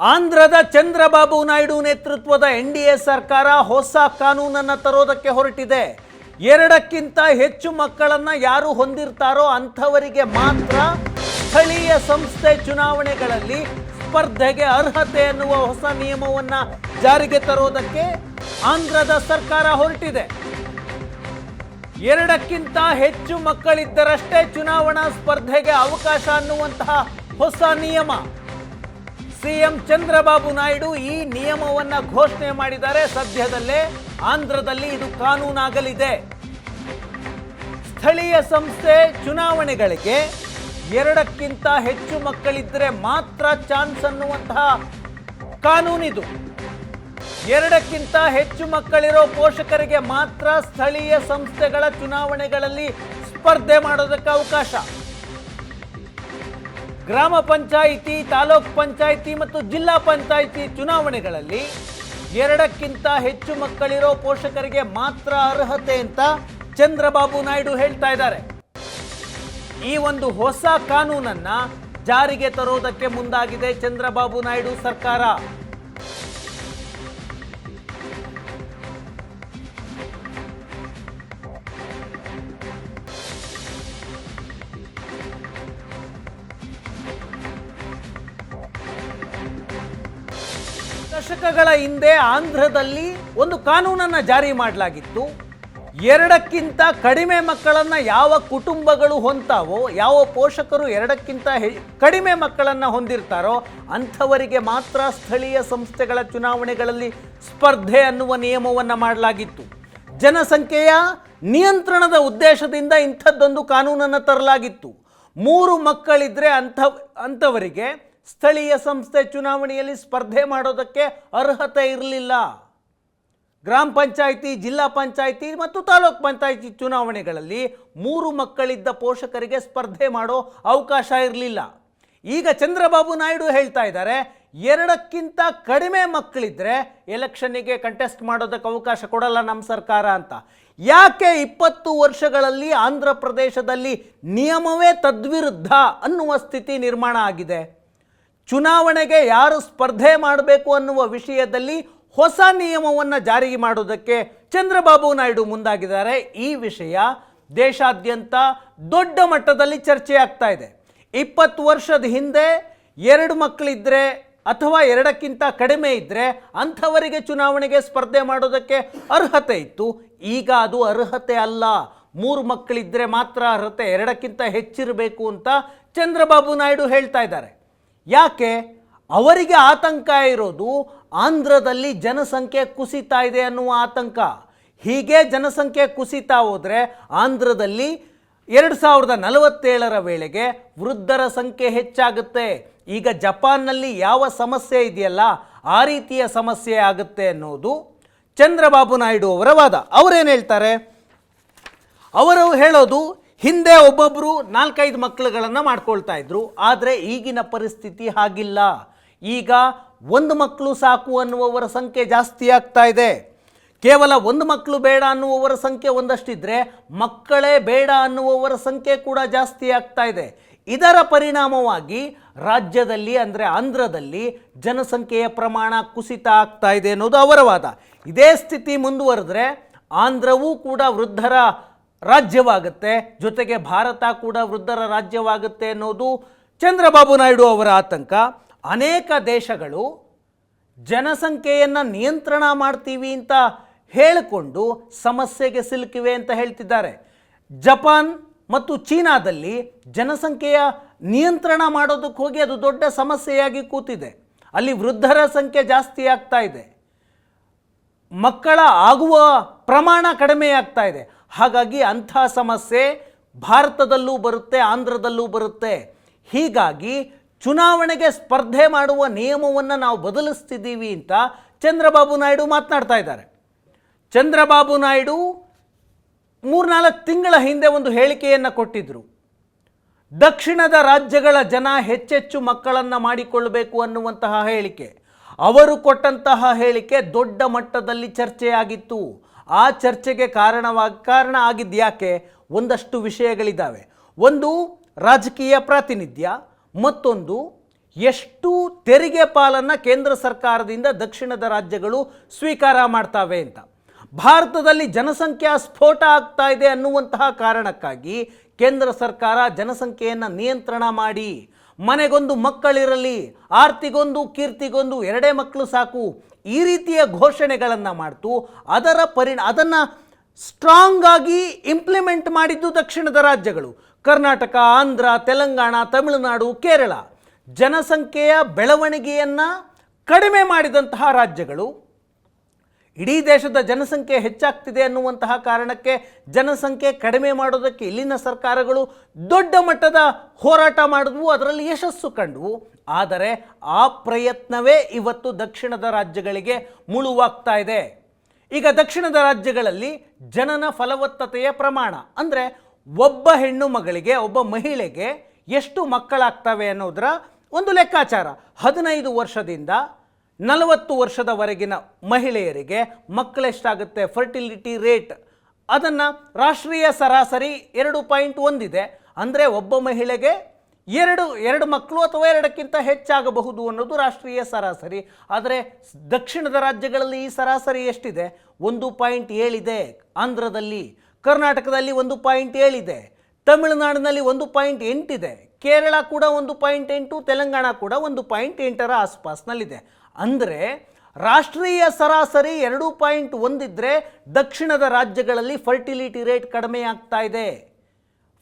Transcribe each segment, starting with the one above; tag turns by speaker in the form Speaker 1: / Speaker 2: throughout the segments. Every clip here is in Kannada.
Speaker 1: ಆಂಧ್ರದ ಚಂದ್ರಬಾಬು ನಾಯ್ಡು ನೇತೃತ್ವದ ಎನ್ಡಿಎ ಸರ್ಕಾರ ಹೊಸ ಕಾನೂನನ್ನು ತರೋದಕ್ಕೆ ಹೊರಟಿದೆ. ಎರಡಕ್ಕಿಂತ ಹೆಚ್ಚು ಮಕ್ಕಳನ್ನು ಯಾರು ಹೊಂದಿರ್ತಾರೋ ಅಂಥವರಿಗೆ ಮಾತ್ರ ಸ್ಥಳೀಯ ಸಂಸ್ಥೆ ಚುನಾವಣೆಗಳಲ್ಲಿ ಸ್ಪರ್ಧೆಗೆ ಅರ್ಹತೆ ಎನ್ನುವ ಹೊಸ ನಿಯಮವನ್ನು ಜಾರಿಗೆ ತರೋದಕ್ಕೆ ಆಂಧ್ರದ ಸರ್ಕಾರ ಹೊರಟಿದೆ. ಎರಡಕ್ಕಿಂತ ಹೆಚ್ಚು ಮಕ್ಕಳಿದ್ದರಷ್ಟೇ ಚುನಾವಣಾ ಸ್ಪರ್ಧೆಗೆ ಅವಕಾಶ ಅನ್ನುವಂತಹ ಹೊಸ ನಿಯಮ. ಸಿಎಂ ಚಂದ್ರಬಾಬು ನಾಯ್ಡು ಈ ನಿಯಮವನ್ನು ಘೋಷಣೆ ಮಾಡಿದ್ದಾರೆ. ಸದ್ಯದಲ್ಲೇ ಆಂಧ್ರದಲ್ಲಿ ಇದು ಕಾನೂನಾಗಲಿದೆ. ಸ್ಥಳೀಯ ಸಂಸ್ಥೆ ಚುನಾವಣೆಗಳಿಗೆ ಎರಡಕ್ಕಿಂತ ಹೆಚ್ಚು ಮಕ್ಕಳಿದ್ದರೆ ಮಾತ್ರ ಚಾನ್ಸ್ ಅನ್ನುವಂತಹ ಕಾನೂನಿದು. ಎರಡಕ್ಕಿಂತ ಹೆಚ್ಚು ಮಕ್ಕಳಿರೋ ಪೋಷಕರಿಗೆ ಮಾತ್ರ ಸ್ಥಳೀಯ ಸಂಸ್ಥೆಗಳ ಚುನಾವಣೆಗಳಲ್ಲಿ ಸ್ಪರ್ಧೆ ಮಾಡೋದಕ್ಕೆ ಅವಕಾಶ. ಗ್ರಾಮ ಪಂಚಾಯಿತಿ, ತಾಲೂಕ್ ಪಂಚಾಯಿತಿ ಮತ್ತು ಜಿಲ್ಲಾ ಪಂಚಾಯಿತಿ ಚುನಾವಣೆಗಳಲ್ಲಿ ಎರಡಕ್ಕಿಂತ ಹೆಚ್ಚು ಮಕ್ಕಳಿರೋ ಪೋಷಕರಿಗೆ ಮಾತ್ರ ಅರ್ಹತೆ ಅಂತ ಚಂದ್ರಬಾಬು ನಾಯ್ಡು ಹೇಳ್ತಾ ಇದ್ದಾರೆ. ಈ ಒಂದು ಹೊಸ ಕಾನೂನನ್ನ ಜಾರಿಗೆ ತರೋದಕ್ಕೆ ಮುಂದಾಗಿದೆ ಚಂದ್ರಬಾಬು ನಾಯ್ಡು ಸರ್ಕಾರ. ದಶಕಗಳ ಹಿಂದೆ ಆಂಧ್ರದಲ್ಲಿ ಒಂದು ಕಾನೂನನ್ನು ಜಾರಿ ಮಾಡಲಾಗಿತ್ತು. ಎರಡಕ್ಕಿಂತ ಕಡಿಮೆ ಮಕ್ಕಳನ್ನು ಯಾವ ಕುಟುಂಬಗಳು ಹೊಂತಾವೋ, ಯಾವ ಪೋಷಕರು ಎರಡಕ್ಕಿಂತ ಕಡಿಮೆ ಮಕ್ಕಳನ್ನು ಹೊಂದಿರ್ತಾರೋ ಅಂಥವರಿಗೆ ಮಾತ್ರ ಸ್ಥಳೀಯ ಸಂಸ್ಥೆಗಳ ಚುನಾವಣೆಗಳಲ್ಲಿ ಸ್ಪರ್ಧೆ ಅನ್ನುವ ನಿಯಮವನ್ನು ಮಾಡಲಾಗಿತ್ತು. ಜನಸಂಖ್ಯೆಯ ನಿಯಂತ್ರಣದ ಉದ್ದೇಶದಿಂದ ಇಂಥದ್ದೊಂದು ಕಾನೂನನ್ನು ತರಲಾಗಿತ್ತು. 3 ಮಕ್ಕಳಿದ್ರೆ ಅಂಥವರಿಗೆ ಸ್ಥಳೀಯ ಸಂಸ್ಥೆ ಚುನಾವಣೆಯಲ್ಲಿ ಸ್ಪರ್ಧೆ ಮಾಡೋದಕ್ಕೆ ಅರ್ಹತೆ ಇರಲಿಲ್ಲ. ಗ್ರಾಮ ಪಂಚಾಯಿತಿ, ಜಿಲ್ಲಾ ಪಂಚಾಯಿತಿ ಮತ್ತು ತಾಲೂಕ್ ಪಂಚಾಯಿತಿ ಚುನಾವಣೆಗಳಲ್ಲಿ 3 ಮಕ್ಕಳಿದ್ದ ಪೋಷಕರಿಗೆ ಸ್ಪರ್ಧೆ ಮಾಡೋ ಅವಕಾಶ ಇರಲಿಲ್ಲ. ಈಗ ಚಂದ್ರಬಾಬು ನಾಯ್ಡು ಹೇಳ್ತಾ ಇದ್ದಾರೆ, ಎರಡಕ್ಕಿಂತ ಕಡಿಮೆ ಮಕ್ಕಳಿದ್ರೆ ಎಲೆಕ್ಷನ್ನಿಗೆ ಕಂಟೆಸ್ಟ್ ಮಾಡೋದಕ್ಕೆ ಅವಕಾಶ ಕೊಡಲ್ಲ ನಮ್ಮ ಸರ್ಕಾರ ಅಂತ. ಯಾಕೆ 20 ವರ್ಷಗಳಲ್ಲಿ ಆಂಧ್ರ ಪ್ರದೇಶದಲ್ಲಿ ನಿಯಮವೇ ತದ್ವಿರುದ್ಧ ಅನ್ನುವ ಸ್ಥಿತಿ ನಿರ್ಮಾಣ ಆಗಿದೆ? ಚುನಾವಣೆಗೆ ಯಾರು ಸ್ಪರ್ಧೆ ಮಾಡಬೇಕು ಅನ್ನುವ ವಿಷಯದಲ್ಲಿ ಹೊಸ ನಿಯಮವನ್ನು ಜಾರಿಗೆ ಮಾಡೋದಕ್ಕೆ ಚಂದ್ರಬಾಬು ನಾಯ್ಡು ಮುಂದಾಗಿದ್ದಾರೆ. ಈ ವಿಷಯ ದೇಶಾದ್ಯಂತ ದೊಡ್ಡ ಮಟ್ಟದಲ್ಲಿ ಚರ್ಚೆ ಆಗ್ತಾ ಇದೆ. 20 ವರ್ಷದ ಹಿಂದೆ 2 ಮಕ್ಕಳಿದ್ದರೆ ಅಥವಾ ಎರಡಕ್ಕಿಂತ ಕಡಿಮೆ ಇದ್ದರೆ ಅಂಥವರಿಗೆ ಚುನಾವಣೆಗೆ ಸ್ಪರ್ಧೆ ಮಾಡೋದಕ್ಕೆ ಅರ್ಹತೆ ಇತ್ತು. ಈಗ ಅದು ಅರ್ಹತೆ ಅಲ್ಲ. 3 ಮಕ್ಕಳಿದ್ದರೆ ಮಾತ್ರ ಅರ್ಹತೆ, ಎರಡಕ್ಕಿಂತ ಹೆಚ್ಚಿರಬೇಕು ಅಂತ ಚಂದ್ರಬಾಬು ನಾಯ್ಡು ಹೇಳ್ತಾ ಇದ್ದಾರೆ. ಯಾಕೆ? ಅವರಿಗೆ ಆತಂಕ ಇರೋದು ಆಂಧ್ರದಲ್ಲಿ ಜನಸಂಖ್ಯೆ ಕುಸಿತಾ ಇದೆ ಅನ್ನುವ ಆತಂಕ. ಹೀಗೆ ಜನಸಂಖ್ಯೆ ಕುಸಿತಾ ಹೋದರೆ ಆಂಧ್ರದಲ್ಲಿ 2047ರ ವೇಳೆಗೆ ವೃದ್ಧರ ಸಂಖ್ಯೆ ಹೆಚ್ಚಾಗುತ್ತೆ. ಈಗ ಜಪಾನ್ನಲ್ಲಿ ಯಾವ ಸಮಸ್ಯೆ ಇದೆಯಲ್ಲ ಆ ರೀತಿಯ ಸಮಸ್ಯೆ ಆಗುತ್ತೆ ಅನ್ನೋದು ಚಂದ್ರಬಾಬು ನಾಯ್ಡು ಅವರ ವಾದ. ಅವರೇನು ಹೇಳ್ತಾರೆ? ಅವರು ಹೇಳೋದು, ಹಿಂದೆ ಒಬ್ಬೊಬ್ಬರು 4-5 ಮಕ್ಕಳುಗಳನ್ನು ಮಾಡ್ಕೊಳ್ತಾ ಇದ್ರು, ಆದರೆ ಈಗಿನ ಪರಿಸ್ಥಿತಿ ಹಾಗಿಲ್ಲ. ಈಗ 1 ಮಕ್ಕಳು ಸಾಕು ಅನ್ನುವವರ ಸಂಖ್ಯೆ ಜಾಸ್ತಿ ಆಗ್ತಾ ಇದೆ. ಕೇವಲ 1 ಮಕ್ಕಳು ಬೇಡ ಅನ್ನುವವರ ಸಂಖ್ಯೆ ಒಂದಷ್ಟಿದ್ರೆ ಮಕ್ಕಳೇ ಬೇಡ ಅನ್ನುವವರ ಸಂಖ್ಯೆ ಕೂಡ ಜಾಸ್ತಿ ಆಗ್ತಾ ಇದೆ. ಇದರ ಪರಿಣಾಮವಾಗಿ ರಾಜ್ಯದಲ್ಲಿ ಅಂದರೆ ಆಂಧ್ರದಲ್ಲಿ ಜನಸಂಖ್ಯೆಯ ಪ್ರಮಾಣ ಕುಸಿತ ಆಗ್ತಾ ಇದೆ ಅನ್ನೋದು ಅವರ ವಾದ. ಇದೇ ಸ್ಥಿತಿ ಮುಂದುವರೆದ್ರೆ ಆಂಧ್ರವೂ ಕೂಡ ವೃದ್ಧರ ರಾಜ್ಯವಾಗುತ್ತೆ, ಜೊತೆಗೆ ಭಾರತ ಕೂಡ ವೃದ್ಧರ ರಾಜ್ಯವಾಗುತ್ತೆ ಅನ್ನೋದು ಚಂದ್ರಬಾಬು ನಾಯ್ಡು ಅವರ ಆತಂಕ. ಅನೇಕ ದೇಶಗಳು ಜನಸಂಖ್ಯೆಯನ್ನು ನಿಯಂತ್ರಣ ಮಾಡ್ತೀವಿ ಅಂತ ಹೇಳಿಕೊಂಡು ಸಮಸ್ಯೆಗೆ ಸಿಲುಕಿವೆ ಅಂತ ಹೇಳ್ತಿದ್ದಾರೆ. ಜಪಾನ್ ಮತ್ತು ಚೀನಾದಲ್ಲಿ ಜನಸಂಖ್ಯೆಯ ನಿಯಂತ್ರಣ ಮಾಡೋದಕ್ಕೆ ಹೋಗಿ ಅದು ದೊಡ್ಡ ಸಮಸ್ಯೆಯಾಗಿ ಕೂತಿದೆ. ಅಲ್ಲಿ ವೃದ್ಧರ ಸಂಖ್ಯೆ ಜಾಸ್ತಿ ಆಗ್ತಾ ಇದೆ, ಮಕ್ಕಳ ಆಗುವ ಪ್ರಮಾಣ ಕಡಿಮೆ ಆಗ್ತಾ ಇದೆ. ಹಾಗಾಗಿ ಅಂಥ ಸಮಸ್ಯೆ ಭಾರತದಲ್ಲೂ ಬರುತ್ತೆ, ಆಂಧ್ರದಲ್ಲೂ ಬರುತ್ತೆ. ಹೀಗಾಗಿ ಚುನಾವಣೆಗೆ ಸ್ಪರ್ಧೆ ಮಾಡುವ ನಿಯಮವನ್ನು ನಾವು ಬದಲಿಸ್ತಿದ್ದೀವಿ ಅಂತ ಚಂದ್ರಬಾಬು ನಾಯ್ಡು ಮಾತನಾಡ್ತಾ ಇದ್ದಾರೆ. ಚಂದ್ರಬಾಬು ನಾಯ್ಡು 3-4 ತಿಂಗಳ ಹಿಂದೆ ಒಂದು ಹೇಳಿಕೆಯನ್ನು ಕೊಟ್ಟಿದ್ದರು. ದಕ್ಷಿಣದ ರಾಜ್ಯಗಳ ಜನ ಹೆಚ್ಚೆಚ್ಚು ಮಕ್ಕಳನ್ನು ಮಾಡಿಕೊಳ್ಳಬೇಕು ಅನ್ನುವಂತಹ ಹೇಳಿಕೆ. ಅವರು ಕೊಟ್ಟಂತಹ ಹೇಳಿಕೆ ದೊಡ್ಡ ಮಟ್ಟದಲ್ಲಿ ಚರ್ಚೆಯಾಗಿತ್ತು. ಆ ಚರ್ಚೆಗೆ ಕಾರಣ ಆಗಿದ್ಯಾಕೆ? ಒಂದಷ್ಟು ವಿಷಯಗಳಿದ್ದಾವೆ. ಒಂದು ರಾಜಕೀಯ ಪ್ರಾತಿನಿಧ್ಯ, ಮತ್ತೊಂದು ಎಷ್ಟು ತೆರಿಗೆ ಪಾಲನ್ನು ಕೇಂದ್ರ ಸರ್ಕಾರದಿಂದ ದಕ್ಷಿಣದ ರಾಜ್ಯಗಳು ಸ್ವೀಕಾರ ಮಾಡ್ತವೆ ಅಂತ. ಭಾರತದಲ್ಲಿ ಜನಸಂಖ್ಯಾ ಸ್ಫೋಟ ಆಗ್ತಾ ಇದೆ ಅನ್ನುವಂತಹ ಕಾರಣಕ್ಕಾಗಿ ಕೇಂದ್ರ ಸರ್ಕಾರ ಜನಸಂಖ್ಯೆಯನ್ನು ನಿಯಂತ್ರಣ ಮಾಡಿ ಮನೆಗೊಂದು ಮಕ್ಕಳಿರಲಿ, ಆರ್ತಿಗೊಂದು ಕೀರ್ತಿಗೊಂದು, ಎರಡೇ ಮಕ್ಕಳು ಸಾಕು, ಈ ರೀತಿಯ ಘೋಷಣೆಗಳನ್ನು ಮಾಡ್ತು. ಅದನ್ನು ಸ್ಟ್ರಾಂಗ್ ಆಗಿ ಇಂಪ್ಲಿಮೆಂಟ್ ಮಾಡಿದ್ದು ದಕ್ಷಿಣದ ರಾಜ್ಯಗಳು. ಕರ್ನಾಟಕ, ಆಂಧ್ರ, ತೆಲಂಗಾಣ, ತಮಿಳುನಾಡು, ಕೇರಳ ಜನಸಂಖ್ಯೆಯ ಬೆಳವಣಿಗೆಯನ್ನು ಕಡಿಮೆ ಮಾಡಿದಂತಹ ರಾಜ್ಯಗಳು. ಇಡೀ ದೇಶದ ಜನಸಂಖ್ಯೆ ಹೆಚ್ಚಾಗ್ತಿದೆ ಅನ್ನುವಂತಹ ಕಾರಣಕ್ಕೆ ಜನಸಂಖ್ಯೆ ಕಡಿಮೆ ಮಾಡೋದಕ್ಕೆ ಇಲ್ಲಿನ ಸರ್ಕಾರಗಳು ದೊಡ್ಡ ಮಟ್ಟದ ಹೋರಾಟ ಮಾಡಿದ್ವು, ಅದರಲ್ಲಿ ಯಶಸ್ಸು ಕಂಡವು. ಆದರೆ ಆ ಪ್ರಯತ್ನವೇ ಇವತ್ತು ದಕ್ಷಿಣದ ರಾಜ್ಯಗಳಿಗೆ ಮುಳುವಾಗ್ತಾ ಇದೆ. ಈಗ ದಕ್ಷಿಣದ ರಾಜ್ಯಗಳಲ್ಲಿ ಜನನ ಫಲವತ್ತತೆಯ ಪ್ರಮಾಣ ಅಂದರೆ ಒಬ್ಬ ಹೆಣ್ಣು ಮಗಳಿಗೆ, ಒಬ್ಬ ಮಹಿಳೆಗೆ ಎಷ್ಟು ಮಕ್ಕಳಾಗ್ತವೆ ಅನ್ನೋದರ ಒಂದು ಲೆಕ್ಕಾಚಾರ. 15 ವರ್ಷದಿಂದ 40 ವರ್ಷದವರೆಗಿನ ಮಹಿಳೆಯರಿಗೆ ಮಕ್ಕಳೆಷ್ಟಾಗುತ್ತೆ, ಫರ್ಟಿಲಿಟಿ ರೇಟ್, ಅದನ್ನು ರಾಷ್ಟ್ರೀಯ ಸರಾಸರಿ 2.1 ಇದೆ. ಅಂದರೆ ಒಬ್ಬ ಮಹಿಳೆಗೆ ಎರಡು ಮಕ್ಕಳು ಅಥವಾ ಎರಡಕ್ಕಿಂತ ಹೆಚ್ಚಾಗಬಹುದು ಅನ್ನೋದು ರಾಷ್ಟ್ರೀಯ ಸರಾಸರಿ. ಆದರೆ ದಕ್ಷಿಣದ ರಾಜ್ಯಗಳಲ್ಲಿ ಈ ಸರಾಸರಿ ಎಷ್ಟಿದೆ? 1.7 ಇದೆ. ಆಂಧ್ರದಲ್ಲಿ, ಕರ್ನಾಟಕದಲ್ಲಿ 1.7 ಇದೆ, ತಮಿಳುನಾಡಿನಲ್ಲಿ 1.8 ಇದೆ, ಕೇರಳ ಕೂಡ 1.8, ತೆಲಂಗಾಣ ಕೂಡ 1.8ರ ಆಸ್ಪಾಸ್ನಲ್ಲಿದೆ. ಅಂದರೆ ರಾಷ್ಟ್ರೀಯ ಸರಾಸರಿ 2.1 ಇದ್ದರೆ ದಕ್ಷಿಣದ ರಾಜ್ಯಗಳಲ್ಲಿ ಫರ್ಟಿಲಿಟಿ ರೇಟ್ ಕಡಿಮೆ ಆಗ್ತಾ ಇದೆ,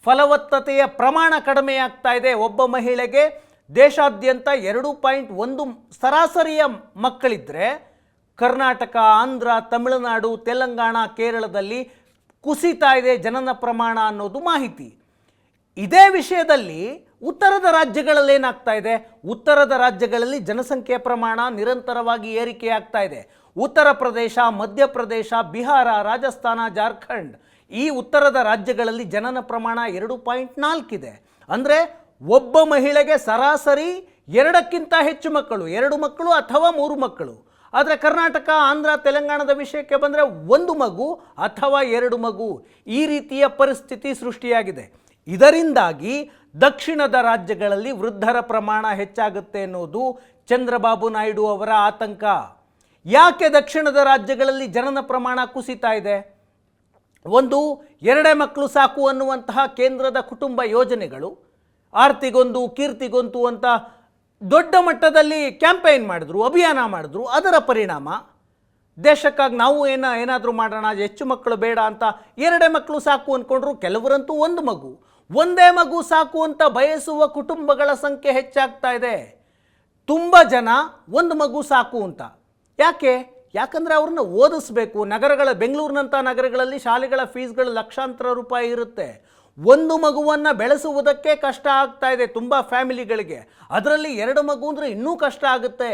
Speaker 1: ಫಲವತ್ತತೆಯ ಪ್ರಮಾಣ ಕಡಿಮೆ ಆಗ್ತಾ ಇದೆ. ಒಬ್ಬ ಮಹಿಳೆಗೆ ದೇಶಾದ್ಯಂತ 2.1 ಸರಾಸರಿಯ ಮಕ್ಕಳಿದ್ದರೆ ಕರ್ನಾಟಕ, ಆಂಧ್ರ, ತಮಿಳುನಾಡು, ತೆಲಂಗಾಣ, ಕೇರಳದಲ್ಲಿ ಕುಸಿತಾ ಇದೆ ಜನನ ಪ್ರಮಾಣ ಅನ್ನೋದು ಮಾಹಿತಿ. ಇದೇ ವಿಷಯದಲ್ಲಿ ಉತ್ತರದ ರಾಜ್ಯಗಳಲ್ಲಿ ಏನಾಗ್ತಾ ಇದೆ? ಉತ್ತರದ ರಾಜ್ಯಗಳಲ್ಲಿ ಜನಸಂಖ್ಯೆಯ ಪ್ರಮಾಣ ನಿರಂತರವಾಗಿ ಏರಿಕೆಯಾಗ್ತಾ ಇದೆ. ಉತ್ತರ ಪ್ರದೇಶ, ಮಧ್ಯಪ್ರದೇಶ, ಬಿಹಾರ, ರಾಜಸ್ಥಾನ, ಜಾರ್ಖಂಡ್, ಈ ಉತ್ತರದ ರಾಜ್ಯಗಳಲ್ಲಿ ಜನನ ಪ್ರಮಾಣ 2.4 ಇದೆ. ಅಂದರೆ ಒಬ್ಬ ಮಹಿಳೆಗೆ ಸರಾಸರಿ 2ಕ್ಕಿಂತ ಹೆಚ್ಚು ಮಕ್ಕಳು, 2 ಮಕ್ಕಳು ಅಥವಾ 3 ಮಕ್ಕಳು. ಆದರೆ ಕರ್ನಾಟಕ, ಆಂಧ್ರ, ತೆಲಂಗಾಣದ ವಿಷಯಕ್ಕೆ ಬಂದರೆ 1 ಮಗು ಅಥವಾ 2 ಮಗು, ಈ ರೀತಿಯ ಪರಿಸ್ಥಿತಿ ಸೃಷ್ಟಿಯಾಗಿದೆ. ಇದರಿಂದಾಗಿ ದಕ್ಷಿಣದ ರಾಜ್ಯಗಳಲ್ಲಿ ವೃದ್ಧರ ಪ್ರಮಾಣ ಹೆಚ್ಚಾಗುತ್ತೆ ಎನ್ನುವುದು ಚಂದ್ರಬಾಬು ನಾಯ್ಡು ಅವರ ಆತಂಕ. ಯಾಕೆ ದಕ್ಷಿಣದ ರಾಜ್ಯಗಳಲ್ಲಿ ಜನನ ಪ್ರಮಾಣ ಕುಸಿತಾ ಇದೆ? ಒಂದು, ಎರಡೇ ಮಕ್ಕಳು ಸಾಕು ಅನ್ನುವಂತಹ ಕೇಂದ್ರದ ಕುಟುಂಬ ಯೋಜನೆಗಳು, ಆರ್ತಿಗೊಂದು ಕೀರ್ತಿಗೊಂದು ಅಂತ ದೊಡ್ಡ ಮಟ್ಟದಲ್ಲಿ ಕ್ಯಾಂಪೇನ್ ಮಾಡಿದ್ರು, ಅಭಿಯಾನ ಮಾಡಿದ್ರು. ಅದರ ಪರಿಣಾಮ ದೇಶಕ್ಕಾಗಿ ನಾವು ಏನಾದರೂ ಮಾಡೋಣ, ಹೆಚ್ಚು ಮಕ್ಕಳು ಬೇಡ ಅಂತ ಎರಡೇ ಮಕ್ಕಳು ಸಾಕು ಅಂದ್ಕೊಂಡ್ರು. ಕೆಲವರಂತೂ 1 ಮಗು, ಒಂದೇ ಮಗು ಸಾಕು ಅಂತ ಬಯಸುವ ಕುಟುಂಬಗಳ ಸಂಖ್ಯೆ ಹೆಚ್ಚಾಗ್ತಾ ಇದೆ. ತುಂಬ ಜನ 1 ಮಗು ಸಾಕು ಅಂತ. ಯಾಕಂದರೆ ಅವ್ರನ್ನ ಓದಿಸ್ಬೇಕು. ಬೆಂಗಳೂರಿನಂಥ ನಗರಗಳಲ್ಲಿ ಶಾಲೆಗಳ ಫೀಸ್ಗಳು ಲಕ್ಷಾಂತರ ರೂಪಾಯಿ ಇರುತ್ತೆ. 1 ಮಗುವನ್ನು ಬೆಳೆಸುವುದಕ್ಕೆ ಕಷ್ಟ ಆಗ್ತಾ ಇದೆ ತುಂಬ ಫ್ಯಾಮಿಲಿಗಳಿಗೆ. ಅದರಲ್ಲಿ 2 ಮಗು ಅಂದರೆ ಇನ್ನೂ ಕಷ್ಟ ಆಗುತ್ತೆ.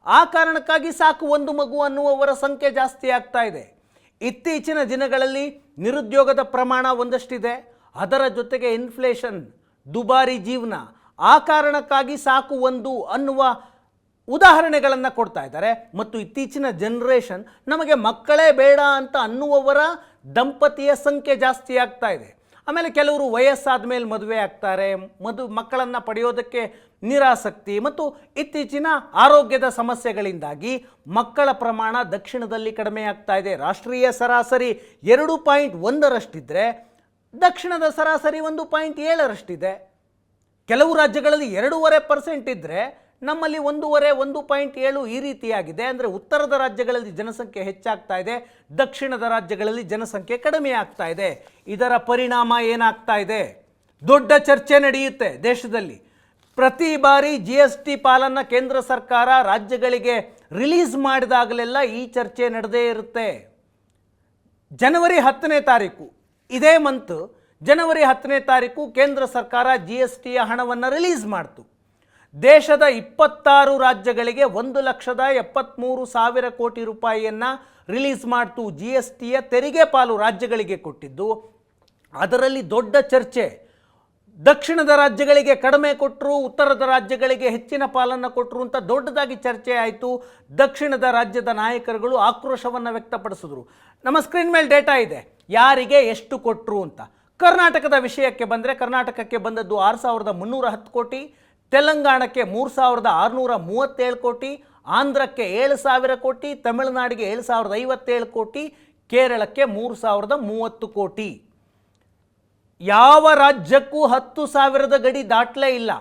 Speaker 1: ಆ ಕಾರಣಕ್ಕಾಗಿ ಸಾಕು 1 ಮಗು ಅನ್ನುವವರ ಸಂಖ್ಯೆ ಜಾಸ್ತಿ ಆಗ್ತಾ ಇದೆ. ಇತ್ತೀಚಿನ ದಿನಗಳಲ್ಲಿ ನಿರುದ್ಯೋಗದ ಪ್ರಮಾಣ ಒಂದಷ್ಟಿದೆ, ಅದರ ಜೊತೆಗೆ ಇನ್ಫ್ಲೇಷನ್, ದುಬಾರಿ ಜೀವನ, ಆ ಕಾರಣಕ್ಕಾಗಿ ಸಾಕು 1 ಅನ್ನುವ ಉದಾಹರಣೆಗಳನ್ನು ಕೊಡ್ತಾ ಇದ್ದಾರೆ. ಮತ್ತು ಇತ್ತೀಚಿನ ಜನರೇಷನ್ ನಮಗೆ ಮಕ್ಕಳೇ ಬೇಡ ಅಂತ ಅನ್ನುವವರ ದಂಪತಿಯ ಸಂಖ್ಯೆ ಜಾಸ್ತಿ ಆಗ್ತಾ ಇದೆ. ಆಮೇಲೆ ಕೆಲವರು ವಯಸ್ಸಾದ ಮೇಲೆ ಮದುವೆ ಆಗ್ತಾರೆ, ಮಕ್ಕಳನ್ನು ಪಡೆಯೋದಕ್ಕೆ ನಿರಾಸಕ್ತಿ ಮತ್ತು ಇತ್ತೀಚಿನ ಆರೋಗ್ಯದ ಸಮಸ್ಯೆಗಳಿಂದಾಗಿ ಮಕ್ಕಳ ಪ್ರಮಾಣ ದಕ್ಷಿಣದಲ್ಲಿ ಕಡಿಮೆ ಆಗ್ತಾ ಇದೆ. ರಾಷ್ಟ್ರೀಯ ಸರಾಸರಿ 2.1ರಷ್ಟಿದ್ದರೆ ದಕ್ಷಿಣದ ಸರಾಸರಿ 1.7ರಷ್ಟಿದೆ. ಕೆಲವು ರಾಜ್ಯಗಳಲ್ಲಿ 2.5% ಇದ್ದರೆ ನಮ್ಮಲ್ಲಿ 1.7 ಈ ರೀತಿಯಾಗಿದೆ. ಅಂದರೆ ಉತ್ತರದ ರಾಜ್ಯಗಳಲ್ಲಿ ಜನಸಂಖ್ಯೆ ಹೆಚ್ಚಾಗ್ತಾ ಇದೆ, ದಕ್ಷಿಣದ ರಾಜ್ಯಗಳಲ್ಲಿ ಜನಸಂಖ್ಯೆ ಕಡಿಮೆ ಆಗ್ತಾ ಇದೆ. ಇದರ ಪರಿಣಾಮ ಏನಾಗ್ತಾ ಇದೆ? ದೊಡ್ಡ ಚರ್ಚೆ ನಡೆಯುತ್ತೆ ದೇಶದಲ್ಲಿ. ಪ್ರತಿ ಬಾರಿ GST ಪಾಲನ್ನು ಕೇಂದ್ರ ಸರ್ಕಾರ ರಾಜ್ಯಗಳಿಗೆ ರಿಲೀಸ್ ಮಾಡಿದಾಗಲೆಲ್ಲ ಈ ಚರ್ಚೆ ನಡೆದೇ ಇರುತ್ತೆ. ಜನವರಿ 10ನೇ ತಾರೀಕು, ಇದೇ ಮಂತ್ ಜನವರಿ 10ನೇ ತಾರೀಕು ಕೇಂದ್ರ ಸರ್ಕಾರ GSTಯ ಹಣವನ್ನು ರಿಲೀಸ್ ಮಾಡ್ತು. ದೇಶದ 26 ರಾಜ್ಯಗಳಿಗೆ 1,73,000 ಕೋಟಿ ರೂಪಾಯಿಯನ್ನು ರಿಲೀಸ್ ಮಾಡ್ತು. GSTಯ ತೆರಿಗೆ ಪಾಲು ರಾಜ್ಯಗಳಿಗೆ ಕೊಟ್ಟಿದ್ದು. ಅದರಲ್ಲಿ ದೊಡ್ಡ ಚರ್ಚೆ, ದಕ್ಷಿಣದ ರಾಜ್ಯಗಳಿಗೆ ಕಡಿಮೆ ಕೊಟ್ಟರು, ಉತ್ತರದ ರಾಜ್ಯಗಳಿಗೆ ಹೆಚ್ಚಿನ ಪಾಲನ್ನು ಕೊಟ್ಟರು ಅಂತ ದೊಡ್ಡದಾಗಿ ಚರ್ಚೆ ಆಯಿತು. ದಕ್ಷಿಣದ ರಾಜ್ಯದ ನಾಯಕರುಗಳು ಆಕ್ರೋಶವನ್ನು ವ್ಯಕ್ತಪಡಿಸಿದ್ರು. ನಮ್ಮ ಸ್ಕ್ರೀನ್ ಮೇಲೆ ಡೇಟಾ ಇದೆ, ಯಾರಿಗೆ ಎಷ್ಟು ಕೊಟ್ಟರು ಅಂತ. ಕರ್ನಾಟಕದ ವಿಷಯಕ್ಕೆ ಬಂದರೆ ಕರ್ನಾಟಕಕ್ಕೆ ಬಂದದ್ದು 6,310 ಕೋಟಿ, ತೆಲಂಗಾಣಕ್ಕೆ 3,637 ಕೋಟಿ, ಆಂಧ್ರಕ್ಕೆ 7,000 ಕೋಟಿ, ತಮಿಳುನಾಡಿಗೆ 7,057 ಕೋಟಿ, ಕೇರಳಕ್ಕೆ 3,030 ಕೋಟಿ. ಯಾವ ರಾಜ್ಯಕ್ಕೂ 10,000 ಗಡಿ ದಾಟಲೇ ಇಲ್ಲ.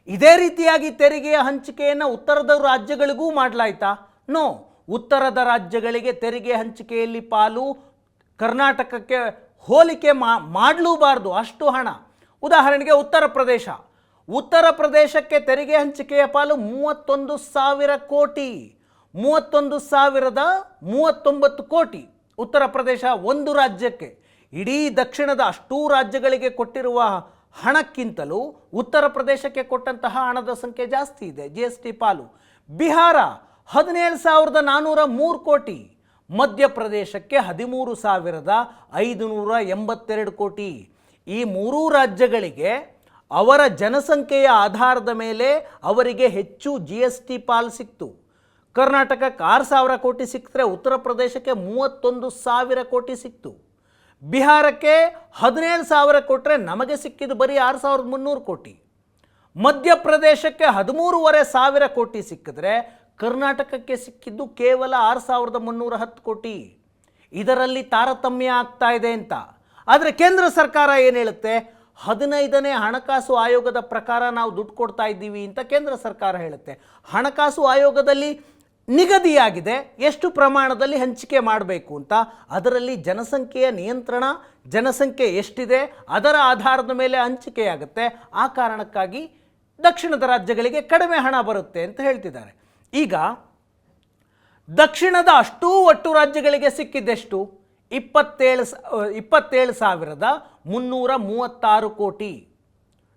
Speaker 1: ಇದೇ ರೀತಿಯಾಗಿ ತೆರಿಗೆಯ ಹಂಚಿಕೆಯನ್ನು ಉತ್ತರದ ರಾಜ್ಯಗಳಿಗೂ ಮಾಡಲಾಯ್ತಾ? ನೋ. ಉತ್ತರದ ರಾಜ್ಯಗಳಿಗೆ ತೆರಿಗೆ ಹಂಚಿಕೆಯಲ್ಲಿ ಪಾಲು ಕರ್ನಾಟಕಕ್ಕೆ ಹೋಲಿಕೆ ಮಾಡಲೂಬಾರ್ದು, ಅಷ್ಟು ಹಣ. ಉದಾಹರಣೆಗೆ ಉತ್ತರ ಪ್ರದೇಶಕ್ಕೆ ತೆರಿಗೆ ಹಂಚಿಕೆಯ ಪಾಲು 31,000 ಕೋಟಿ, 31,039 ಕೋಟಿ ಉತ್ತರ ಪ್ರದೇಶ ಒಂದು ರಾಜ್ಯಕ್ಕೆ. ಇಡೀ ದಕ್ಷಿಣದ ಅಷ್ಟೂ ರಾಜ್ಯಗಳಿಗೆ ಕೊಟ್ಟಿರುವ ಹಣಕ್ಕಿಂತಲೂ ಉತ್ತರ ಪ್ರದೇಶಕ್ಕೆ ಕೊಟ್ಟಂತಹ ಹಣದ ಸಂಖ್ಯೆ ಜಾಸ್ತಿ ಇದೆ GST ಪಾಲು. ಬಿಹಾರ 17,403 ಕೋಟಿ, ಮಧ್ಯಪ್ರದೇಶಕ್ಕೆ 13,582 ಕೋಟಿ. ಈ ಮೂರೂ ರಾಜ್ಯಗಳಿಗೆ ಅವರ ಜನಸಂಖ್ಯೆಯ ಆಧಾರದ ಮೇಲೆ ಅವರಿಗೆ ಹೆಚ್ಚು GST ಪಾಲು ಸಿಕ್ತು. ಕರ್ನಾಟಕಕ್ಕೆ 6,000 ಕೋಟಿ ಸಿಕ್ಕಿದ್ರೆ ಉತ್ತರ ಪ್ರದೇಶಕ್ಕೆ 31,000 ಕೋಟಿ ಸಿಕ್ತು. ಬಿಹಾರಕ್ಕೆ 17,000 ಕೊಟ್ಟರೆ ನಮಗೆ ಸಿಕ್ಕಿದ್ದು ಬರೀ 6,300 ಕೋಟಿ. ಮಧ್ಯಪ್ರದೇಶಕ್ಕೆ 13,500 ಕೋಟಿ ಸಿಕ್ಕಿದ್ರೆ ಕರ್ನಾಟಕಕ್ಕೆ ಸಿಕ್ಕಿದ್ದು ಕೇವಲ 6,310 ಕೋಟಿ. ಇದರಲ್ಲಿ ತಾರತಮ್ಯ ಆಗ್ತಾ ಇದೆ ಅಂತ. ಆದರೆ ಕೇಂದ್ರ ಸರ್ಕಾರ ಏನು ಹೇಳುತ್ತೆ? 15ನೇ ಹಣಕಾಸು ಆಯೋಗದ ಪ್ರಕಾರ ನಾವು ದುಡ್ಡು ಕೊಡ್ತಾ ಇದ್ದೀವಿ ಅಂತ ಕೇಂದ್ರ ಸರ್ಕಾರ ಹೇಳುತ್ತೆ. ಹಣಕಾಸು ಆಯೋಗದಲ್ಲಿ ನಿಗದಿಯಾಗಿದೆ ಎಷ್ಟು ಪ್ರಮಾಣದಲ್ಲಿ ಹಂಚಿಕೆ ಮಾಡಬೇಕು ಅಂತ. ಅದರಲ್ಲಿ ಜನಸಂಖ್ಯೆಯ ನಿಯಂತ್ರಣ, ಜನಸಂಖ್ಯೆ ಎಷ್ಟಿದೆ ಅದರ ಆಧಾರದ ಮೇಲೆ ಹಂಚಿಕೆಯಾಗುತ್ತೆ. ಆ ಕಾರಣಕ್ಕಾಗಿ ದಕ್ಷಿಣದ ರಾಜ್ಯಗಳಿಗೆ ಕಡಿಮೆ ಹಣ ಬರುತ್ತೆ ಅಂತ ಹೇಳ್ತಿದ್ದಾರೆ. ಈಗ ದಕ್ಷಿಣದ ಅಷ್ಟೂ ಒಟ್ಟು ರಾಜ್ಯಗಳಿಗೆ ಸಿಕ್ಕಿದ್ದೆಷ್ಟು? 27,336 ಕೋಟಿ.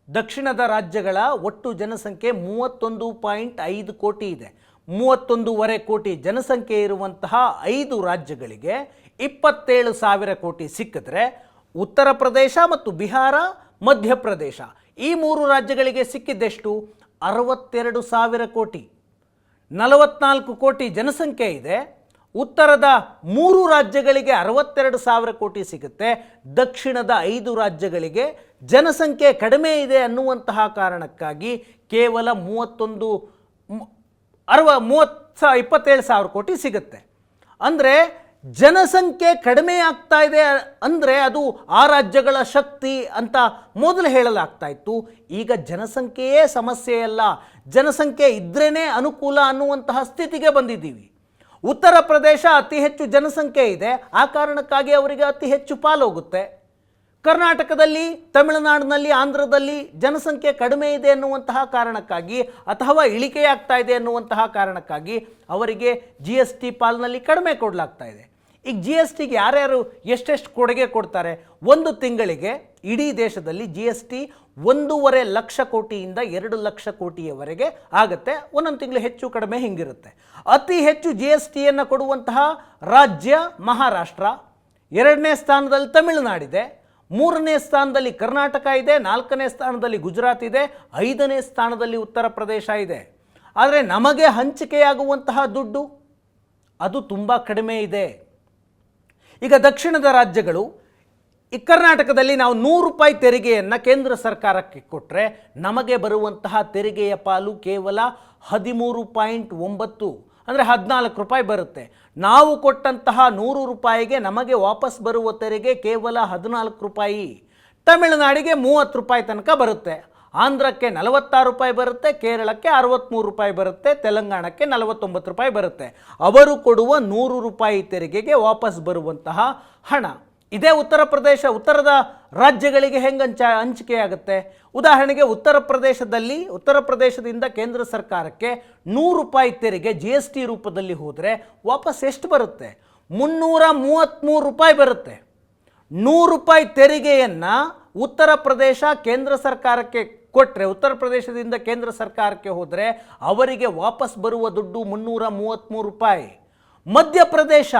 Speaker 1: ದಕ್ಷಿಣದ ರಾಜ್ಯಗಳ ಒಟ್ಟು ಜನಸಂಖ್ಯೆ 31.5 ಕೋಟಿ ಇದೆ. 31.5 ಕೋಟಿ ಜನಸಂಖ್ಯೆ ಇರುವಂತಹ 5 ರಾಜ್ಯಗಳಿಗೆ 27,000 ಕೋಟಿ ಸಿಕ್ಕಿದ್ರೆ ಉತ್ತರ ಪ್ರದೇಶ ಮತ್ತು ಬಿಹಾರ, ಮಧ್ಯಪ್ರದೇಶ ಈ 3 ರಾಜ್ಯಗಳಿಗೆ ಸಿಕ್ಕಿದ್ದೆಷ್ಟು? 62,000 ಕೋಟಿ. 44 ಕೋಟಿ ಜನಸಂಖ್ಯೆ ಇದೆ. ಉತ್ತರದ 3 ರಾಜ್ಯಗಳಿಗೆ 62,000 ಕೋಟಿ ಸಿಗುತ್ತೆ. ದಕ್ಷಿಣದ 5 ರಾಜ್ಯಗಳಿಗೆ ಜನಸಂಖ್ಯೆ ಕಡಿಮೆ ಇದೆ ಅನ್ನುವಂತಹ ಕಾರಣಕ್ಕಾಗಿ ಕೇವಲ 27,000 ಕೋಟಿ ಸಿಗುತ್ತೆ. ಅಂದರೆ ಜನಸಂಖ್ಯೆ ಕಡಿಮೆ ಆಗ್ತಾ ಇದೆ ಅಂದರೆ ಅದು ಆ ರಾಜ್ಯಗಳ ಶಕ್ತಿ ಅಂತ ಮೊದಲು ಹೇಳಲಾಗ್ತಾ ಇತ್ತು. ಈಗ ಜನಸಂಖ್ಯೆಯೇ ಸಮಸ್ಯೆಯಲ್ಲ, ಜನಸಂಖ್ಯೆ ಇದ್ರೇ ಅನುಕೂಲ ಅನ್ನುವಂತಹ ಸ್ಥಿತಿಗೆ ಬಂದಿದ್ದೀವಿ. ಉತ್ತರ ಪ್ರದೇಶ ಅತಿ ಹೆಚ್ಚು ಜನಸಂಖ್ಯೆ ಇದೆ, ಆ ಕಾರಣಕ್ಕಾಗಿ ಅವರಿಗೆ ಅತಿ ಹೆಚ್ಚು ಪಾಲೋಗುತ್ತೆ. ಕರ್ನಾಟಕದಲ್ಲಿ, ತಮಿಳುನಾಡಿನಲ್ಲಿ, ಆಂಧ್ರದಲ್ಲಿ ಜನಸಂಖ್ಯೆ ಕಡಿಮೆ ಇದೆ ಅನ್ನುವಂತಹ ಕಾರಣಕ್ಕಾಗಿ ಅಥವಾ ಇಳಿಕೆಯಾಗ್ತಾ ಇದೆ ಅನ್ನುವಂತಹ ಕಾರಣಕ್ಕಾಗಿ ಅವರಿಗೆ GST ಪಾಲಿನಲ್ಲಿ ಕಡಿಮೆ ಕೊಡಲಾಗ್ತಾ ಇದೆ. ಈಗ GSTಗೆ ಯಾರ್ಯಾರು ಎಷ್ಟೆಷ್ಟು ಕೊಡುಗೆ ಕೊಡ್ತಾರೆ? ಒಂದು ತಿಂಗಳಿಗೆ ಇಡೀ ದೇಶದಲ್ಲಿ GST 1.5 ಲಕ್ಷ ಕೋಟಿಯಿಂದ 2 ಲಕ್ಷ ಕೋಟಿಯವರೆಗೆ ಆಗುತ್ತೆ. ಒಂದೊಂದು ತಿಂಗಳು ಹೆಚ್ಚು ಕಡಿಮೆ ಹಿಂಗಿರುತ್ತೆ. ಅತಿ ಹೆಚ್ಚು GSTಯನ್ನು ಕೊಡುವಂತಹ ರಾಜ್ಯ ಮಹಾರಾಷ್ಟ್ರ, 2ನೇ ಸ್ಥಾನದಲ್ಲಿ ತಮಿಳುನಾಡಿದೆ, 3ನೇ ಸ್ಥಾನದಲ್ಲಿ ಕರ್ನಾಟಕ ಇದೆ, 4ನೇ ಸ್ಥಾನದಲ್ಲಿ ಗುಜರಾತ್ ಇದೆ, 5ನೇ ಸ್ಥಾನದಲ್ಲಿ ಉತ್ತರ ಪ್ರದೇಶ ಇದೆ. ಆದರೆ ನಮಗೆ ಹಂಚಿಕೆಯಾಗುವಂತಹ ದುಡ್ಡು ಅದು ತುಂಬ ಕಡಿಮೆ ಇದೆ. ಈಗ ದಕ್ಷಿಣದ ರಾಜ್ಯಗಳು, ಈ ಕರ್ನಾಟಕದಲ್ಲಿ ನಾವು 100 ರೂಪಾಯಿ ತೆರಿಗೆಯನ್ನು ಕೇಂದ್ರ ಸರ್ಕಾರಕ್ಕೆ ಕೊಟ್ಟರೆ ನಮಗೆ ಬರುವಂತಹ ತೆರಿಗೆಯ ಪಾಲು ಕೇವಲ 13.9 ಅಂದರೆ 14 ರೂಪಾಯಿ ಬರುತ್ತೆ. ನಾವು ಕೊಟ್ಟಂತಹ 100 ರೂಪಾಯಿಗೆ ನಮಗೆ ವಾಪಸ್ ಬರುವ ತೆರಿಗೆ ಕೇವಲ 14 ರೂಪಾಯಿ. ತಮಿಳುನಾಡಿಗೆ 30 ರೂಪಾಯಿ ತನಕ ಬರುತ್ತೆ, ಆಂಧ್ರಕ್ಕೆ 46 ರೂಪಾಯಿ ಬರುತ್ತೆ, ಕೇರಳಕ್ಕೆ 63 ರೂಪಾಯಿ ಬರುತ್ತೆ, ತೆಲಂಗಾಣಕ್ಕೆ 49 ರೂಪಾಯಿ ಬರುತ್ತೆ. ಅವರು ಕೊಡುವ 100 ರೂಪಾಯಿ ತೆರಿಗೆಗೆ ವಾಪಸ್ ಬರುವಂತಹ ಹಣ. ಇದೇ ಉತ್ತರದ ರಾಜ್ಯಗಳಿಗೆ ಹೆಂಗೆ ಹಂಚಿಕೆಯಾಗುತ್ತೆ? ಉದಾಹರಣೆಗೆ ಉತ್ತರ ಪ್ರದೇಶದಿಂದ ಕೇಂದ್ರ ಸರ್ಕಾರಕ್ಕೆ 100 ರೂಪಾಯಿ ತೆರಿಗೆ GST ರೂಪದಲ್ಲಿ ಹೋದರೆ ವಾಪಸ್ ಎಷ್ಟು ಬರುತ್ತೆ? 333 ರೂಪಾಯಿ ಬರುತ್ತೆ. 100 ರೂಪಾಯಿ ತೆರಿಗೆಯನ್ನು ಉತ್ತರ ಪ್ರದೇಶ ಕೇಂದ್ರ ಸರ್ಕಾರಕ್ಕೆ ಕೊಟ್ಟರೆ, ಉತ್ತರ ಪ್ರದೇಶದಿಂದ ಕೇಂದ್ರ ಸರ್ಕಾರಕ್ಕೆ ಹೋದರೆ ಅವರಿಗೆ ವಾಪಸ್ ಬರುವ ದುಡ್ಡು 333 ರೂಪಾಯಿ. ಮಧ್ಯಪ್ರದೇಶ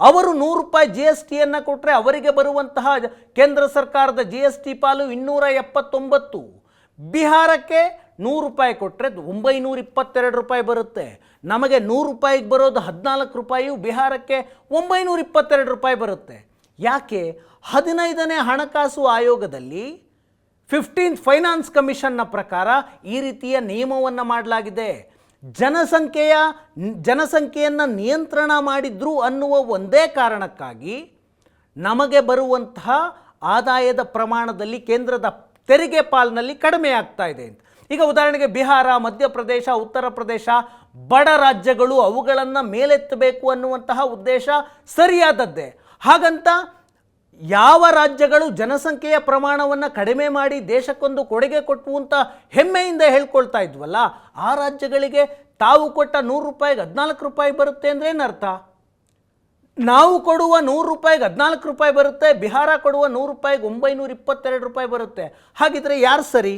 Speaker 1: ಅವರು 100 ರೂಪಾಯಿ GSTಯನ್ನು ಕೊಟ್ಟರೆ ಅವರಿಗೆ ಬರುವಂತಹ ಕೇಂದ್ರ ಸರ್ಕಾರದ GST ಪಾಲು 279. ಬಿಹಾರಕ್ಕೆ 100 ರೂಪಾಯಿ ಕೊಟ್ಟರೆ 922 ರೂಪಾಯಿ ಬರುತ್ತೆ. ನಮಗೆ 100 ರೂಪಾಯಿಗೆ ಬರೋದು 14 ರೂಪಾಯಿಯು ಬಿಹಾರಕ್ಕೆ 922 ರೂಪಾಯಿ ಬರುತ್ತೆ. ಯಾಕೆ? 15ನೇ ಹಣಕಾಸು ಆಯೋಗದಲ್ಲಿ 15th ಫೈನಾನ್ಸ್ ಕಮಿಷನ್ನ ಪ್ರಕಾರ ಈ ರೀತಿಯ ನಿಯಮವನ್ನು ಮಾಡಲಾಗಿದೆ. ಜನಸಂಖ್ಯೆಯನ್ನು ನಿಯಂತ್ರಣ ಮಾಡಿದ್ರು ಅನ್ನುವ ಒಂದೇ ಕಾರಣಕ್ಕಾಗಿ ನಮಗೆ ಬರುವಂತಹ ಆದಾಯದ ಪ್ರಮಾಣದಲ್ಲಿ ಕೇಂದ್ರದ ತೆರಿಗೆ ಪಾಲಿನಲ್ಲಿ ಕಡಿಮೆ ಆಗ್ತಾ ಇದೆ ಅಂತ. ಈಗ ಉದಾಹರಣೆಗೆ ಬಿಹಾರ, ಮಧ್ಯಪ್ರದೇಶ, ಉತ್ತರ ಪ್ರದೇಶ ಬಡ ರಾಜ್ಯಗಳು, ಅವುಗಳನ್ನು ಮೇಲೆತ್ತಬೇಕು ಅನ್ನುವಂತಹ ಉದ್ದೇಶ ಸರಿಯಾದದ್ದೇ. ಹಾಗಂತ ಯಾವ ರಾಜ್ಯಗಳು ಜನಸಂಖ್ಯೆಯ ಪ್ರಮಾಣವನ್ನು ಕಡಿಮೆ ಮಾಡಿ ದೇಶಕ್ಕೊಂದು ಕೊಡುಗೆ ಕೊಟ್ಟು ಅಂತ ಹೆಮ್ಮೆಯಿಂದ ಹೇಳ್ಕೊಳ್ತಾ ಇದ್ವಲ್ಲ, ಆ ರಾಜ್ಯಗಳಿಗೆ ತಾವು ಕೊಟ್ಟ 100 ರೂಪಾಯಿಗೆ 14 ರೂಪಾಯಿ ಬರುತ್ತೆ ಅಂದರೆ ಏನರ್ಥ? ನಾವು ಕೊಡುವ 100 ರೂಪಾಯಿಗೆ 14 ರೂಪಾಯಿ ಬರುತ್ತೆ, ಬಿಹಾರ ಕೊಡುವ 100 ರೂಪಾಯಿಗೆ 922 ರೂಪಾಯಿ ಬರುತ್ತೆ. ಹಾಗಿದ್ರೆ ಯಾರು ಸರಿ?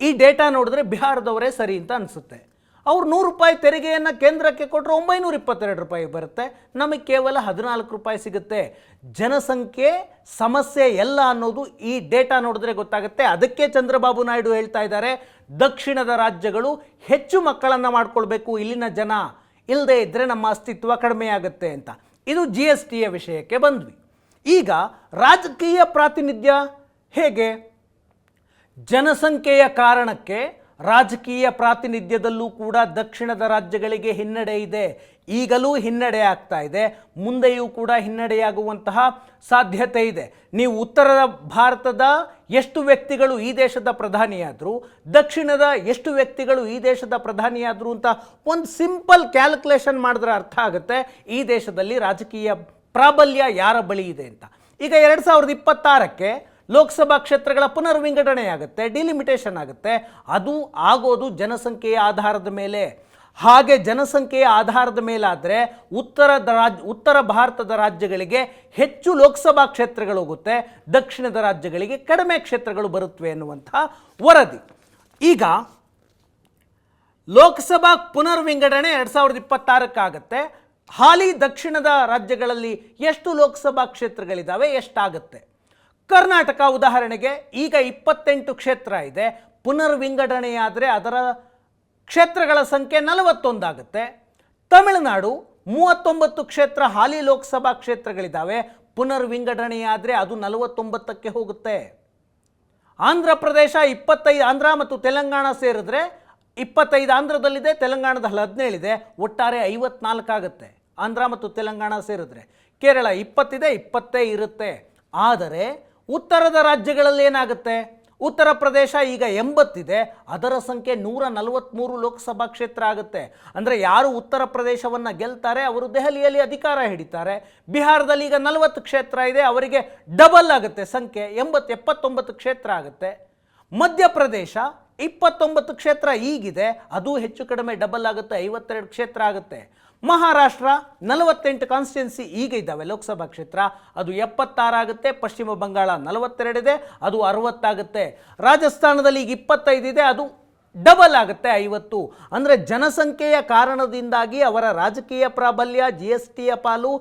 Speaker 1: ಈ ಡೇಟಾ ನೋಡಿದ್ರೆ ಬಿಹಾರದವರೇ ಸರಿ ಅಂತ ಅನಿಸುತ್ತೆ. ಅವ್ರು 100 ರೂಪಾಯಿ ತೆರಿಗೆಯನ್ನು ಕೇಂದ್ರಕ್ಕೆ ಕೊಟ್ಟರೆ 922 ರೂಪಾಯಿ ಬರುತ್ತೆ, ನಮಗೆ ಕೇವಲ 14 ರೂಪಾಯಿ ಸಿಗುತ್ತೆ. ಜನಸಂಖ್ಯೆ ಸಮಸ್ಯೆ ಎಲ್ಲ ಅನ್ನೋದು ಈ ಡೇಟಾ ನೋಡಿದ್ರೆ ಗೊತ್ತಾಗುತ್ತೆ. ಅದಕ್ಕೆ ಚಂದ್ರಬಾಬು ನಾಯ್ಡು ಹೇಳ್ತಾ ಇದ್ದಾರೆ, ದಕ್ಷಿಣದ ರಾಜ್ಯಗಳು ಹೆಚ್ಚು ಮಕ್ಕಳನ್ನು ಮಾಡ್ಕೊಳ್ಬೇಕು, ಇಲ್ಲಿನ ಜನ ಇಲ್ಲದೆ ಇದ್ದರೆ ನಮ್ಮ ಅಸ್ತಿತ್ವ ಕಡಿಮೆ ಆಗುತ್ತೆ ಅಂತ. ಇದು GSTಯ ವಿಷಯಕ್ಕೆ ಬಂದ್ವಿ. ಈಗ ರಾಜಕೀಯ ಪ್ರಾತಿನಿಧ್ಯ ಹೇಗೆ? ಜನಸಂಖ್ಯೆಯ ಕಾರಣಕ್ಕೆ ರಾಜಕೀಯ ಪ್ರಾತಿನಿಧ್ಯದಲ್ಲೂ ಕೂಡ ದಕ್ಷಿಣದ ರಾಜ್ಯಗಳಿಗೆ ಹಿನ್ನಡೆ ಇದೆ. ಈಗಲೂ ಹಿನ್ನಡೆ ಆಗ್ತಾ ಇದೆ, ಮುಂದೆಯೂ ಕೂಡ ಹಿನ್ನಡೆಯಾಗುವಂತಹ ಸಾಧ್ಯತೆ ಇದೆ. ನೀವು ಉತ್ತರದ ಭಾರತದ ಎಷ್ಟು ವ್ಯಕ್ತಿಗಳು ಈ ದೇಶದ ಪ್ರಧಾನಿಯಾದರು, ದಕ್ಷಿಣದ ಎಷ್ಟು ವ್ಯಕ್ತಿಗಳು ಈ ದೇಶದ ಪ್ರಧಾನಿಯಾದರು ಅಂತ ಒಂದು ಸಿಂಪಲ್ ಕ್ಯಾಲ್ಕುಲೇಷನ್ ಮಾಡಿದ್ರೆ ಅರ್ಥ ಆಗುತ್ತೆ ಈ ದೇಶದಲ್ಲಿ ರಾಜಕೀಯ ಪ್ರಾಬಲ್ಯ ಯಾರ ಬಳಿ ಇದೆ ಅಂತ. ಈಗ 2026ಕ್ಕೆ ಲೋಕಸಭಾ ಕ್ಷೇತ್ರಗಳ ಪುನರ್ವಿಂಗಡಣೆ ಆಗುತ್ತೆ, ಡಿಲಿಮಿಟೇಷನ್ ಆಗುತ್ತೆ. ಅದು ಆಗೋದು ಜನಸಂಖ್ಯೆಯ ಆಧಾರದ ಮೇಲೆ. ಹಾಗೆ ಜನಸಂಖ್ಯೆಯ ಆಧಾರದ ಮೇಲಾದರೆ ಉತ್ತರ ಭಾರತದ ರಾಜ್ಯಗಳಿಗೆ ಹೆಚ್ಚು ಲೋಕಸಭಾ ಕ್ಷೇತ್ರಗಳು ಹೋಗುತ್ತೆ, ದಕ್ಷಿಣದ ರಾಜ್ಯಗಳಿಗೆ ಕಡಿಮೆ ಕ್ಷೇತ್ರಗಳು ಬರುತ್ತವೆ ಎನ್ನುವಂಥ ವರದಿ. ಈಗ ಲೋಕಸಭಾ ಪುನರ್ವಿಂಗಡಣೆ 2026ಕ್ಕಾಗತ್ತೆ. ಹಾಲಿ ದಕ್ಷಿಣದ ರಾಜ್ಯಗಳಲ್ಲಿ ಎಷ್ಟು ಲೋಕಸಭಾ ಕ್ಷೇತ್ರಗಳಿದ್ದಾವೆ, ಎಷ್ಟಾಗುತ್ತೆ? ಕರ್ನಾಟಕ ಉದಾಹರಣೆಗೆ ಈಗ 28 ಕ್ಷೇತ್ರ ಇದೆ. ಪುನರ್ವಿಂಗಡಣೆಯಾದರೆ ಅದರ ಕ್ಷೇತ್ರಗಳ ಸಂಖ್ಯೆ 41 ಆಗುತ್ತೆ. ತಮಿಳುನಾಡು 39 ಕ್ಷೇತ್ರ ಹಾಲಿ ಲೋಕಸಭಾ ಕ್ಷೇತ್ರಗಳಿದ್ದಾವೆ, ಪುನರ್ವಿಂಗಡಣೆಯಾದರೆ ಅದು 49ಕ್ಕೆ ಹೋಗುತ್ತೆ. ಆಂಧ್ರ ಪ್ರದೇಶ 25, ಆಂಧ್ರ ಮತ್ತು ತೆಲಂಗಾಣ ಸೇರಿದ್ರೆ 25 ಆಂಧ್ರದಲ್ಲಿದೆ, ತೆಲಂಗಾಣದ 17 ಇದೆ, ಒಟ್ಟಾರೆ 54 ಆಗುತ್ತೆ ಆಂಧ್ರ ಮತ್ತು ತೆಲಂಗಾಣ ಸೇರಿದ್ರೆ. ಕೇರಳ 20 ಇದೆ, 20 ಇರುತ್ತೆ. ಆದರೆ ಉತ್ತರದ ರಾಜ್ಯಗಳಲ್ಲಿ ಏನಾಗುತ್ತೆ? ಉತ್ತರ ಪ್ರದೇಶ ಈಗ 80 ಇದೆ, ಅದರ ಸಂಖ್ಯೆ 143 ಲೋಕಸಭಾ ಕ್ಷೇತ್ರ ಆಗುತ್ತೆ. ಅಂದರೆ ಯಾರು ಉತ್ತರ ಪ್ರದೇಶವನ್ನು ಗೆಲ್ತಾರೆ ಅವರು ದೆಹಲಿಯಲ್ಲಿ ಅಧಿಕಾರ ಹಿಡಿತಾರೆ. ಬಿಹಾರದಲ್ಲಿ ಈಗ 40 ಕ್ಷೇತ್ರ ಇದೆ, ಅವರಿಗೆ ಡಬಲ್ ಆಗುತ್ತೆ ಸಂಖ್ಯೆ, 79 ಕ್ಷೇತ್ರ ಆಗುತ್ತೆ. ಮಧ್ಯಪ್ರದೇಶ 29 ಕ್ಷೇತ್ರ ಈಗಿದೆ, ಅದು ಹೆಚ್ಚು ಕಡಿಮೆ ಡಬಲ್ ಆಗುತ್ತೆ, 52 ಕ್ಷೇತ್ರ ಆಗುತ್ತೆ. ಮಹಾರಾಷ್ಟ್ರ 48 ಕಾನ್ಸ್ಟಿಟ್ಯೂನ್ಸಿ ಈಗ ಇದ್ದಾವೆ ಲೋಕಸಭಾ ಕ್ಷೇತ್ರ, ಅದು 76 ಆಗುತ್ತೆ. ಪಶ್ಚಿಮ ಬಂಗಾಳ 42 ಇದೆ, ಅದು 60 ಆಗುತ್ತೆ. ರಾಜಸ್ಥಾನದಲ್ಲಿ ಈಗ 25 ಇದೆ, ಅದು ಡಬಲ್ ಆಗುತ್ತೆ, 50. ಅಂದರೆ ಜನಸಂಖ್ಯೆಯ ಕಾರಣದಿಂದಾಗಿ ಅವರ ರಾಜಕೀಯ ಪ್ರಾಬಲ್ಯ, GSTಯ ಪಾಲು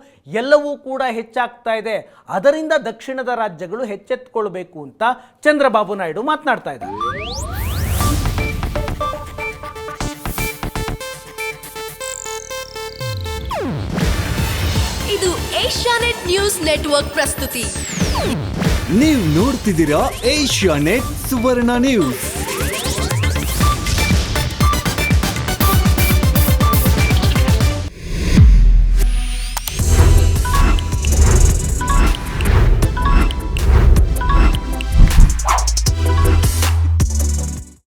Speaker 1: ಎಲ್ಲವೂ ಕೂಡ ಹೆಚ್ಚಾಗ್ತಾ ಇದೆ. ಅದರಿಂದ ದಕ್ಷಿಣದ ರಾಜ್ಯಗಳು ಎಚ್ಚೆತ್ತುಕೊಳ್ಬೇಕು ಅಂತ ಚಂದ್ರಬಾಬು ನಾಯ್ಡು ಮಾತನಾಡ್ತಾ ಇದ್ದಾರೆ.
Speaker 2: ಇದು ಏಷ್ಯಾನೆಟ್ ನ್ಯೂಸ್ ನೆಟ್ವರ್ಕ್ ಪ್ರಸ್ತುತಿ.
Speaker 3: ನೀವು ನೋಡ್ತಿದ್ದೀರಾ ಏಷ್ಯಾನೆಟ್ ಸುವರ್ಣ ನ್ಯೂಸ್.